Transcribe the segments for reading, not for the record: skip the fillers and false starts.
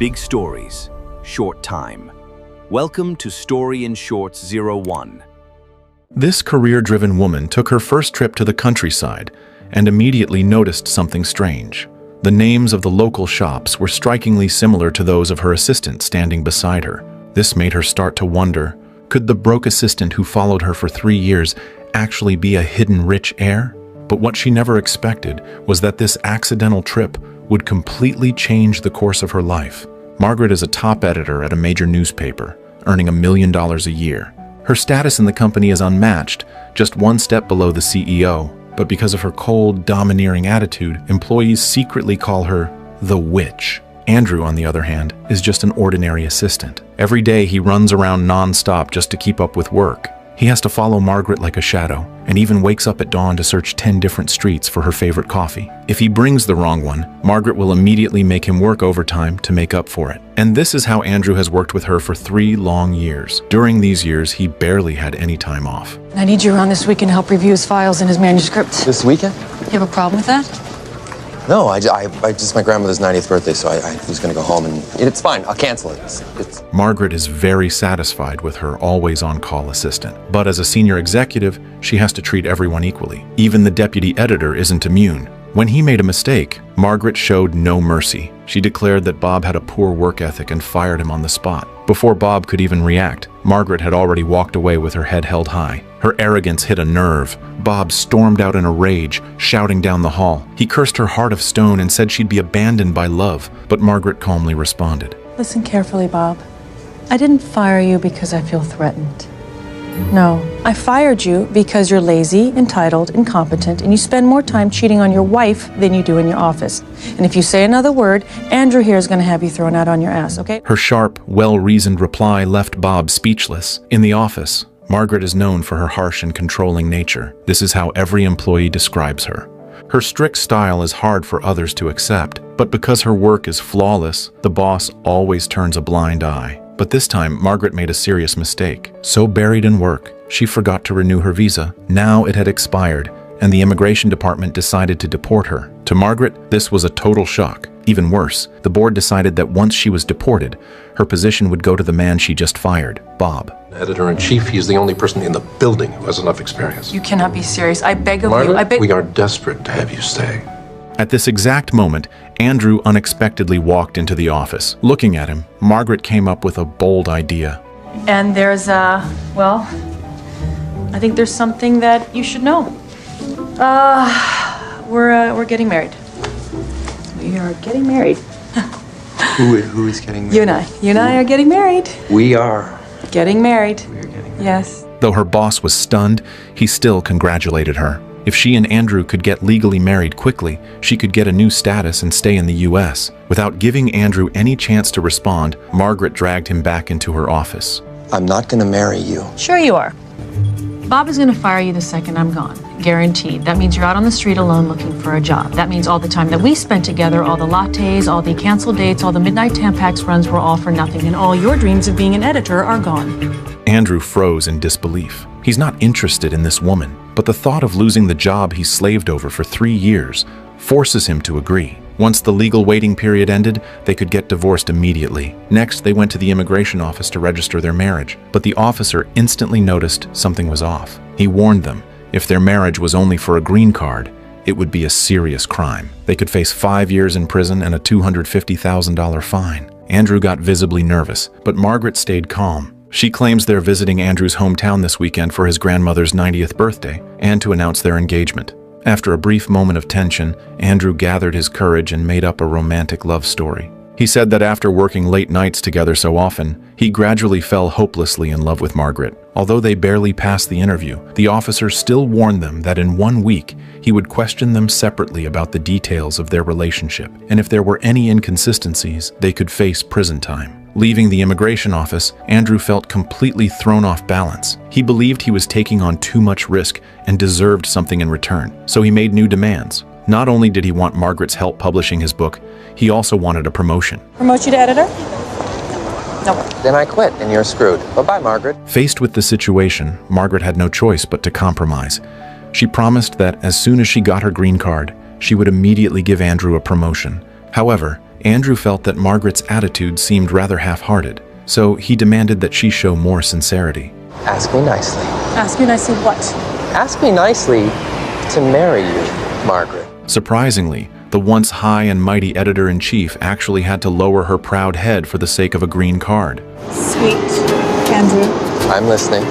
Big stories, short time. Welcome to Story in Shorts 01. This career-driven woman took her first trip to the countryside and immediately noticed something strange. The names of the local shops were strikingly similar to those of her assistant standing beside her. This made her start to wonder, could the broke assistant who followed her for 3 years actually be a hidden rich heir? But what she never expected was that this accidental trip would completely change the course of her life. Margaret is a top editor at a major newspaper, earning $1 million a year. Her status in the company is unmatched, just one step below the CEO. But because of her cold, domineering attitude, employees secretly call her the witch. Andrew, on the other hand, is just an ordinary assistant. Every day he runs around non-stop just to keep up with work. He has to follow Margaret like a shadow, and even wakes up at dawn to search 10 different streets for her favorite coffee. If he brings the wrong one, Margaret will immediately make him work overtime to make up for it. And this is how Andrew has worked with her for 3 long years. During these years, he barely had any time off. I need you around this weekend to help review his files and his manuscripts. This weekend? You have a problem with that? No, I just my grandmother's 90th birthday, so I was going to go home, and it's fine. I'll cancel it. Margaret is very satisfied with her always-on-call assistant. But as a senior executive, she has to treat everyone equally. Even the deputy editor isn't immune. When he made a mistake, Margaret showed no mercy. She declared that Bob had a poor work ethic and fired him on the spot. Before Bob could even react, Margaret had already walked away with her head held high. Her arrogance hit a nerve. Bob stormed out in a rage, shouting down the hall. He cursed her heart of stone and said she'd be abandoned by love, but Margaret calmly responded. Listen carefully, Bob. I didn't fire you because I feel threatened. No, I fired you because you're lazy, entitled, incompetent, and you spend more time cheating on your wife than you do in your office. And if you say another word, Andrew here is going to have you thrown out on your ass, okay? Her sharp, well-reasoned reply left Bob speechless. In the office, Margaret is known for her harsh and controlling nature. This is how every employee describes her. Her strict style is hard for others to accept, but because her work is flawless, the boss always turns a blind eye. But this time, Margaret made a serious mistake. So buried in work, she forgot to renew her visa. Now it had expired, and the immigration department decided to deport her. To Margaret, this was a total shock. Even worse, the board decided that once she was deported, her position would go to the man she just fired, Bob. Editor-in-chief, he's the only person in the building who has enough experience. You cannot be serious. I beg of Margaret, you. I beg. We are desperate to have you stay. At this exact moment, Andrew unexpectedly walked into the office. Looking at him, Margaret came up with a bold idea. And there's, well, I think there's something that you should know. We're getting married. We are getting married. Who is getting married? You and I are getting married. We are. Getting married. We are getting married. Yes. Though her boss was stunned, he still congratulated her. If she and Andrew could get legally married quickly, she could get a new status and stay in the U.S. Without giving Andrew any chance to respond, Margaret dragged him back into her office. I'm not going to marry you. Sure you are. Bob is going to fire you the second I'm gone. Guaranteed. That means you're out on the street alone looking for a job. That means all the time that we spent together, all the lattes, all the canceled dates, all the midnight Tampax runs were all for nothing, and all your dreams of being an editor are gone. Andrew froze in disbelief. He's not interested in this woman, but the thought of losing the job he slaved over for 3 years forces him to agree. Once the legal waiting period ended, they could get divorced immediately. Next, they went to the immigration office to register their marriage, but the officer instantly noticed something was off. He warned them, if their marriage was only for a green card, it would be a serious crime. They could face 5 years in prison and a $250,000 fine. Andrew got visibly nervous, but Margaret stayed calm. She claims they're visiting Andrew's hometown this weekend for his grandmother's 90th birthday and to announce their engagement. After a brief moment of tension, Andrew gathered his courage and made up a romantic love story. He said that after working late nights together so often, he gradually fell hopelessly in love with Margaret. Although they barely passed the interview, the officer still warned them that in 1 week, he would question them separately about the details of their relationship, and if there were any inconsistencies, they could face prison time. Leaving the immigration office, Andrew felt completely thrown off balance. He believed he was taking on too much risk and deserved something in return, so he made new demands. Not only did he want Margaret's help publishing his book, he also wanted a promotion. Promote you to editor? No. Then I quit, and you're screwed. Bye-bye, Margaret. Faced with the situation, Margaret had no choice but to compromise. She promised that as soon as she got her green card, she would immediately give Andrew a promotion. However, Andrew felt that Margaret's attitude seemed rather half-hearted, so he demanded that she show more sincerity. Ask me nicely. Ask me nicely what? Ask me nicely to marry you, Margaret. Surprisingly, the once high and mighty editor-in-chief actually had to lower her proud head for the sake of a green card. Sweet Andrew. I'm listening.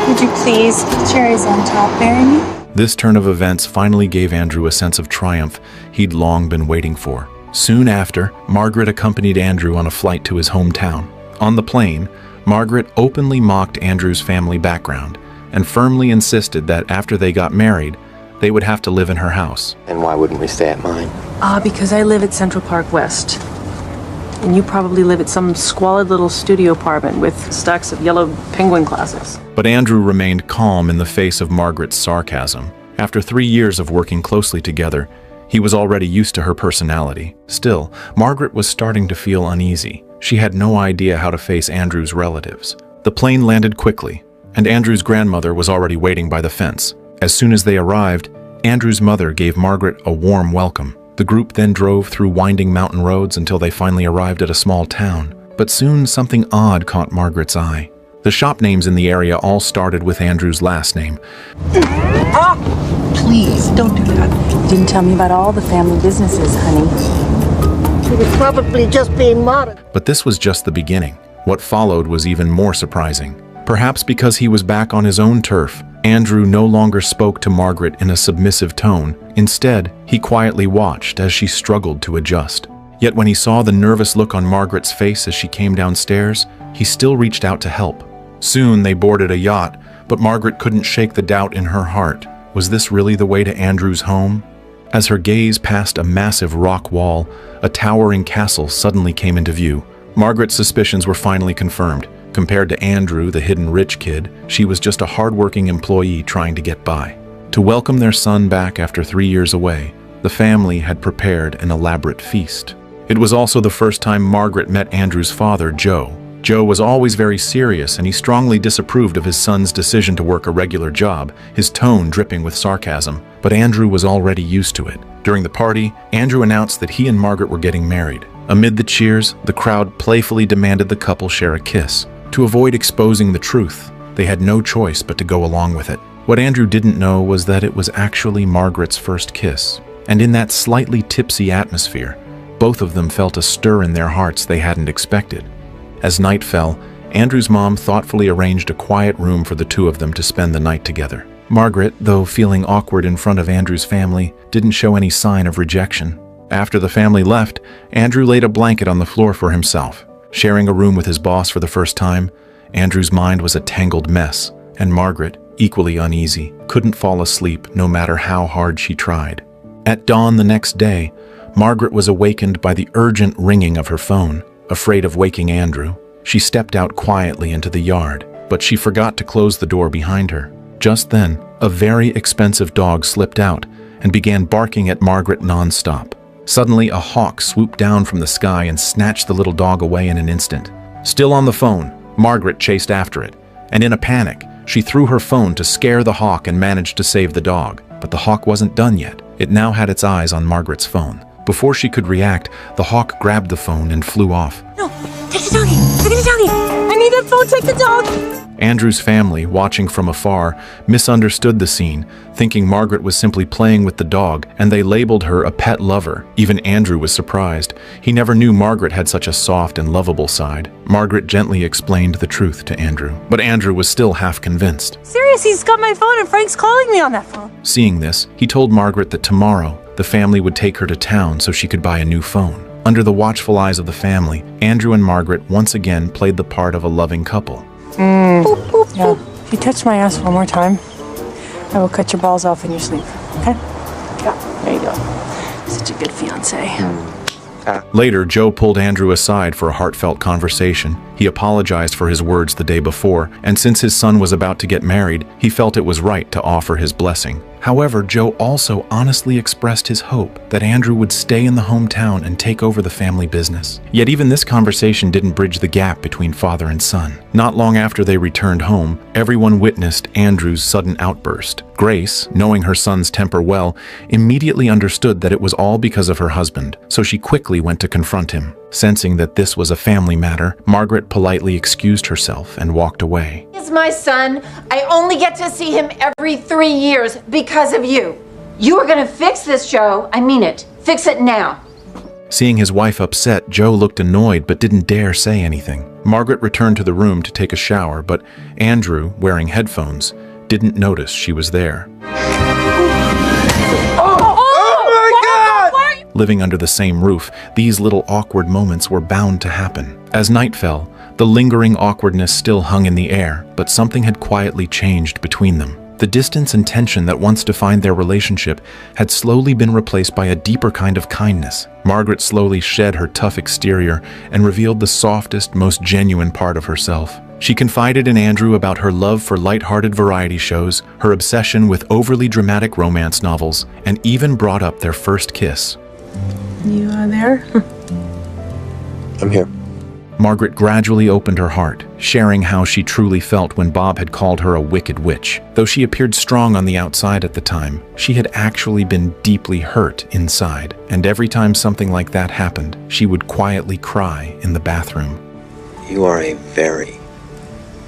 Would you please, cherries on top, marry me? This turn of events finally gave Andrew a sense of triumph he'd long been waiting for. Soon after, Margaret accompanied Andrew on a flight to his hometown. On the plane, Margaret openly mocked Andrew's family background and firmly insisted that after they got married, they would have to live in her house. And why wouldn't we stay at mine? Because I live at Central Park West. And you probably live at some squalid little studio apartment with stacks of yellow penguin classics. But Andrew remained calm in the face of Margaret's sarcasm. After 3 years of working closely together, he was already used to her personality. Still, Margaret was starting to feel uneasy. She had no idea how to face Andrew's relatives. The plane landed quickly, and Andrew's grandmother was already waiting by the fence. As soon as they arrived, Andrew's mother gave Margaret a warm welcome. The group then drove through winding mountain roads until they finally arrived at a small town. But soon something odd caught Margaret's eye. The shop names in the area all started with Andrew's last name. Please, don't do that. You didn't tell me about all the family businesses, honey. He was probably just being modest. But this was just the beginning. What followed was even more surprising. Perhaps because he was back on his own turf, Andrew no longer spoke to Margaret in a submissive tone. Instead, he quietly watched as she struggled to adjust. Yet when he saw the nervous look on Margaret's face as she came downstairs, he still reached out to help. Soon they boarded a yacht, but Margaret couldn't shake the doubt in her heart. Was this really the way to Andrew's home? As her gaze passed a massive rock wall, a towering castle suddenly came into view. Margaret's suspicions were finally confirmed. Compared to Andrew, the hidden rich kid, she was just a hardworking employee trying to get by. To welcome their son back after 3 years away, the family had prepared an elaborate feast. It was also the first time Margaret met Andrew's father, Joe. Joe was always very serious, and he strongly disapproved of his son's decision to work a regular job, his tone dripping with sarcasm. But Andrew was already used to it. During the party, Andrew announced that he and Margaret were getting married. Amid the cheers, the crowd playfully demanded the couple share a kiss. To avoid exposing the truth, they had no choice but to go along with it. What Andrew didn't know was that it was actually Margaret's first kiss. And in that slightly tipsy atmosphere, both of them felt a stir in their hearts they hadn't expected. As night fell, Andrew's mom thoughtfully arranged a quiet room for the two of them to spend the night together. Margaret, though feeling awkward in front of Andrew's family, didn't show any sign of rejection. After the family left, Andrew laid a blanket on the floor for himself. Sharing a room with his boss for the first time, Andrew's mind was a tangled mess, and Margaret, equally uneasy, couldn't fall asleep no matter how hard she tried. At dawn the next day, Margaret was awakened by the urgent ringing of her phone. Afraid of waking Andrew, she stepped out quietly into the yard, but she forgot to close the door behind her. Just then, a very expensive dog slipped out and began barking at Margaret nonstop. Suddenly, a hawk swooped down from the sky and snatched the little dog away in an instant. Still on the phone, Margaret chased after it, and in a panic, she threw her phone to scare the hawk and managed to save the dog. But the hawk wasn't done yet. It now had its eyes on Margaret's phone. Before she could react, the hawk grabbed the phone and flew off. No, take the doggy! Take the doggy! I need that phone, take the dog! Andrew's family, watching from afar, misunderstood the scene, thinking Margaret was simply playing with the dog, and they labeled her a pet lover. Even Andrew was surprised. He never knew Margaret had such a soft and lovable side. Margaret gently explained the truth to Andrew, but Andrew was still half convinced. Serious, he's got my phone and Frank's calling me on that phone. Seeing this, he told Margaret that tomorrow, the family would take her to town so she could buy a new phone. Under the watchful eyes of the family, Andrew and Margaret once again played the part of a loving couple. Boop, boop, yeah. If you touch my ass one more time, I will cut your balls off in your sleep. Okay? Yeah, there you go. Such a good fiance. Later, Joe pulled Andrew aside for a heartfelt conversation. He apologized for his words the day before, and since his son was about to get married, he felt it was right to offer his blessing. However, Joe also honestly expressed his hope that Andrew would stay in the hometown and take over the family business. Yet even this conversation didn't bridge the gap between father and son. Not long after they returned home, everyone witnessed Andrew's sudden outburst. Grace, knowing her son's temper well, immediately understood that it was all because of her husband, so she quickly went to confront him. Sensing that this was a family matter, Margaret politely excused herself and walked away. He's my son. I only get to see him every 3 years because of you. You are going to fix this, Joe. I mean it. Fix it now. Seeing his wife upset, Joe looked annoyed but didn't dare say anything. Margaret returned to the room to take a shower, but Andrew, wearing headphones, didn't notice she was there. Living under the same roof, these little awkward moments were bound to happen. As night fell, the lingering awkwardness still hung in the air, but something had quietly changed between them. The distance and tension that once defined their relationship had slowly been replaced by a deeper kind of kindness. Margaret slowly shed her tough exterior and revealed the softest, most genuine part of herself. She confided in Andrew about her love for light-hearted variety shows, her obsession with overly dramatic romance novels, and even brought up their first kiss. You are there? I'm here. Margaret gradually opened her heart, sharing how she truly felt when Bob had called her a wicked witch. Though she appeared strong on the outside at the time, she had actually been deeply hurt inside, and every time something like that happened, she would quietly cry in the bathroom. You are a very,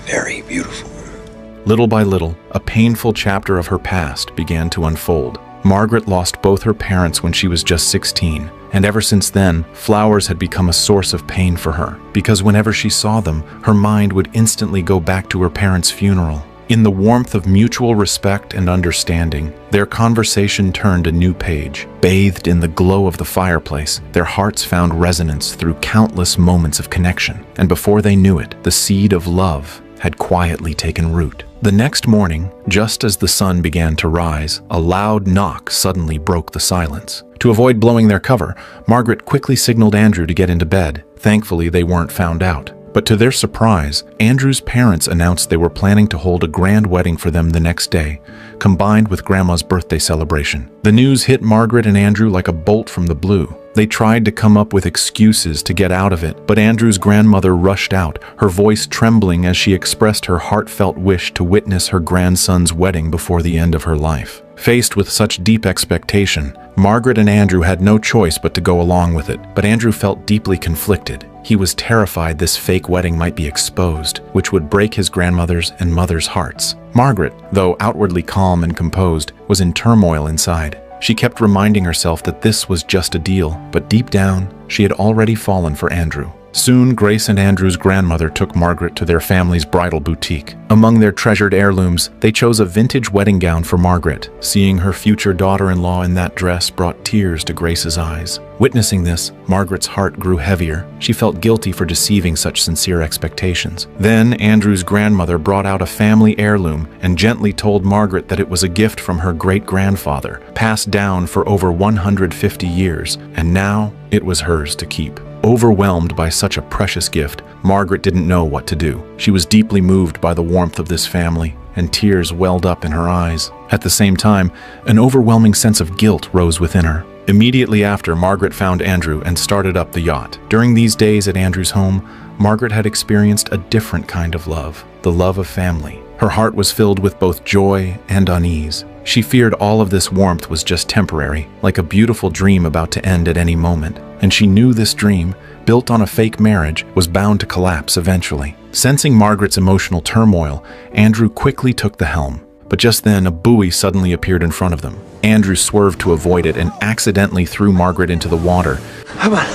very beautiful woman. Little by little, a painful chapter of her past began to unfold. Margaret lost both her parents when she was just 16, and ever since then, flowers had become a source of pain for her, because whenever she saw them, her mind would instantly go back to her parents' funeral. In the warmth of mutual respect and understanding, their conversation turned a new page. Bathed in the glow of the fireplace, their hearts found resonance through countless moments of connection, and before they knew it, the seed of love had quietly taken root. The next morning, just as the sun began to rise, a loud knock suddenly broke the silence. To avoid blowing their cover, Margaret quickly signaled Andrew to get into bed. Thankfully, they weren't found out. But to their surprise, Andrew's parents announced they were planning to hold a grand wedding for them the next day, combined with Grandma's birthday celebration. The news hit Margaret and Andrew like a bolt from the blue. They tried to come up with excuses to get out of it, but Andrew's grandmother rushed out, her voice trembling as she expressed her heartfelt wish to witness her grandson's wedding before the end of her life. Faced with such deep expectation, Margaret and Andrew had no choice but to go along with it, but Andrew felt deeply conflicted. He was terrified this fake wedding might be exposed, which would break his grandmother's and mother's hearts. Margaret, though outwardly calm and composed, was in turmoil inside. She kept reminding herself that this was just a deal, but deep down, she had already fallen for Andrew. Soon, Grace and Andrew's grandmother took Margaret to their family's bridal boutique. Among their treasured heirlooms, they chose a vintage wedding gown for Margaret. Seeing her future daughter-in-law in that dress brought tears to Grace's eyes. Witnessing this, Margaret's heart grew heavier. She felt guilty for deceiving such sincere expectations. Then, Andrew's grandmother brought out a family heirloom and gently told Margaret that it was a gift from her great-grandfather, passed down for over 150 years, and now it was hers to keep. Overwhelmed by such a precious gift, Margaret didn't know what to do. She was deeply moved by the warmth of this family, and tears welled up in her eyes. At the same time, an overwhelming sense of guilt rose within her. Immediately after, Margaret found Andrew and started up the yacht. During these days at Andrew's home, Margaret had experienced a different kind of love, the love of family. Her heart was filled with both joy and unease. She feared all of this warmth was just temporary, like a beautiful dream about to end at any moment. And she knew this dream, built on a fake marriage, was bound to collapse eventually. Sensing Margaret's emotional turmoil, Andrew quickly took the helm. But just then, a buoy suddenly appeared in front of them. Andrew swerved to avoid it and accidentally threw Margaret into the water. Come on.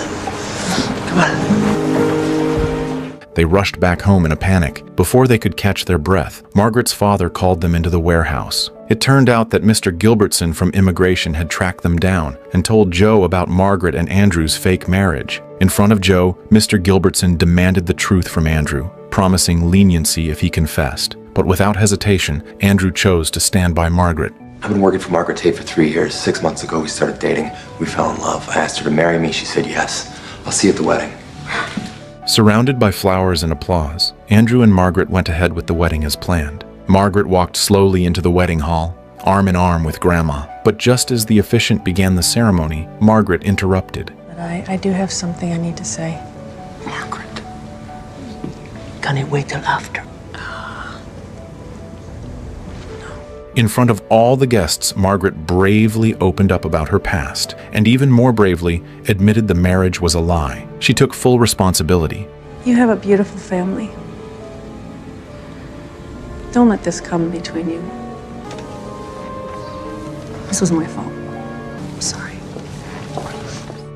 Come on. They rushed back home in a panic. Before they could catch their breath, Margaret's father called them into the warehouse. It turned out that Mr. Gilbertson from immigration had tracked them down and told Joe about Margaret and Andrew's fake marriage. In front of Joe, Mr. Gilbertson demanded the truth from Andrew, promising leniency if he confessed. But without hesitation, Andrew chose to stand by Margaret. I've been working for Margaret Tate for 3 years. 6 months ago, we started dating. We fell in love. I asked her to marry me. She said yes. I'll see you at the wedding. Surrounded by flowers and applause, Andrew and Margaret went ahead with the wedding as planned. Margaret walked slowly into the wedding hall, arm in arm with Grandma. But just as the officiant began the ceremony, Margaret interrupted. But I do have something I need to say. Margaret. Can it wait till after? In front of all the guests, Margaret bravely opened up about her past, and even more bravely admitted the marriage was a lie. She took full responsibility. You have a beautiful family. Don't let this come between you. This was my fault. I'm sorry.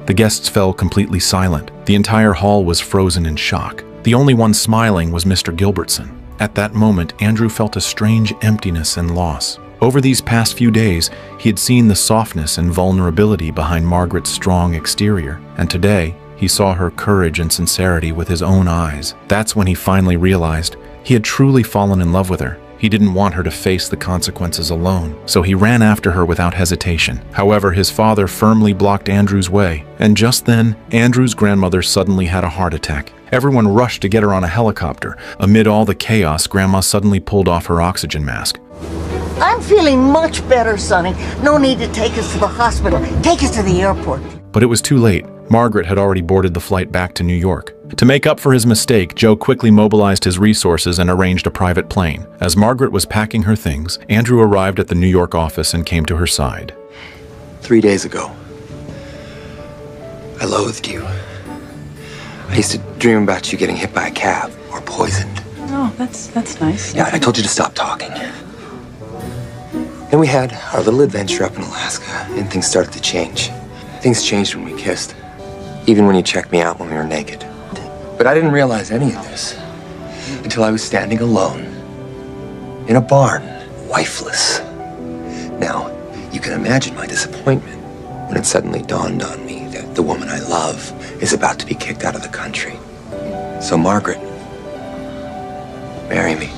The guests fell completely silent. The entire hall was frozen in shock. The only one smiling was Mr. Gilbertson. At that moment, Andrew felt a strange emptiness and loss. Over these past few days, he had seen the softness and vulnerability behind Margaret's strong exterior, and today, he saw her courage and sincerity with his own eyes. That's when he finally realized he had truly fallen in love with her. He didn't want her to face the consequences alone, so he ran after her without hesitation. However, his father firmly blocked Andrew's way, and just then, Andrew's grandmother suddenly had a heart attack. Everyone rushed to get her on a helicopter. Amid all the chaos, Grandma suddenly pulled off her oxygen mask. I'm feeling much better, Sonny. No need to take us to the hospital. Take us to the airport. But it was too late. Margaret had already boarded the flight back to New York. To make up for his mistake, Joe quickly mobilized his resources and arranged a private plane. As Margaret was packing her things, Andrew arrived at the New York office and came to her side. 3 days ago, I loathed you. I used to dream about you getting hit by a cab or poisoned. Oh, that's nice. Yeah, I told you to stop talking. Then we had our little adventure up in Alaska, and things started to change. Things changed when we kissed, even when you checked me out when we were naked. But I didn't realize any of this until I was standing alone in a barn, wifeless. Now, you can imagine my disappointment when it suddenly dawned on me that the woman I love is about to be kicked out of the country. So, Margaret, marry me.